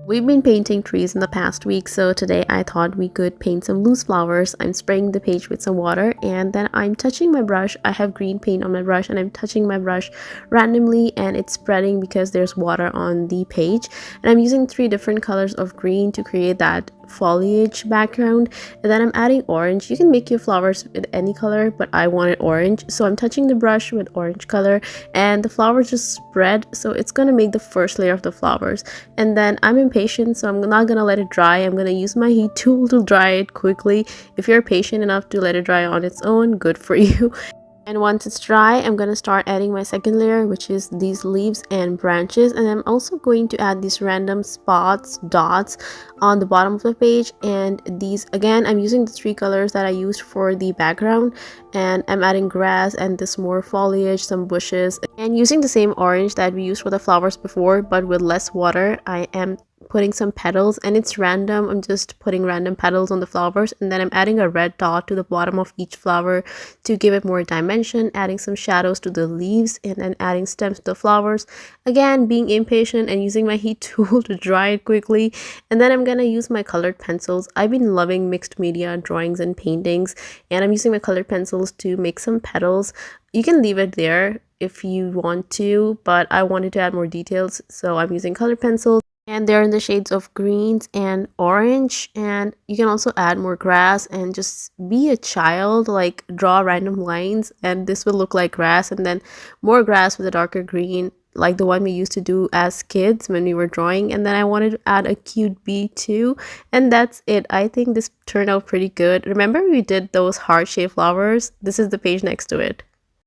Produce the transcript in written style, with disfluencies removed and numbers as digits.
We've been painting trees in the past week, so today I thought we could paint some loose flowers. I'm spraying the page with some water and then I'm touching my brush. I have green paint on my brush and I'm touching my brush randomly and it's spreading because there's water on the page. And I'm using 3 different colors of green to create that foliage background, and then I'm adding orange. You can make your flowers with any color, but I wanted orange, so I'm touching the brush with orange color and the flowers just spread, so it's gonna make the first layer of the flowers. And then I'm impatient, so I'm not gonna let it dry. I'm gonna use my heat tool to dry it quickly. If you're patient enough to let it dry on its own, good for you. And once it's dry, I'm going to start adding my second layer, which is these leaves and branches. And I'm also going to add these random spots, dots on the bottom of the page. And these, again, I'm using the 3 colors that I used for the background. And I'm adding grass and this more foliage, some bushes. And using the same orange that we used for the flowers before, but with less water, I am putting some petals, and it's random. I'm just putting random petals on the flowers, and then I'm adding a red dot to the bottom of each flower to give it more dimension, adding some shadows to the leaves, and then adding stems to the flowers. Again, being impatient and using my heat tool to dry it quickly. And then I'm gonna use my colored pencils. I've been loving mixed media drawings and paintings, and I'm using my colored pencils to make some petals. You can leave it there if you want to, but I wanted to add more details, so I'm using colored pencils. And they're in the shades of greens and orange, and you can also add more grass and just be a child, like draw random lines and this will look like grass, and then more grass with a darker green like the one we used to do as kids when we were drawing. And then I wanted to add a cute bee too, and that's it. I think this turned out pretty good. Remember we did those heart-shaped flowers? This is the page next to it.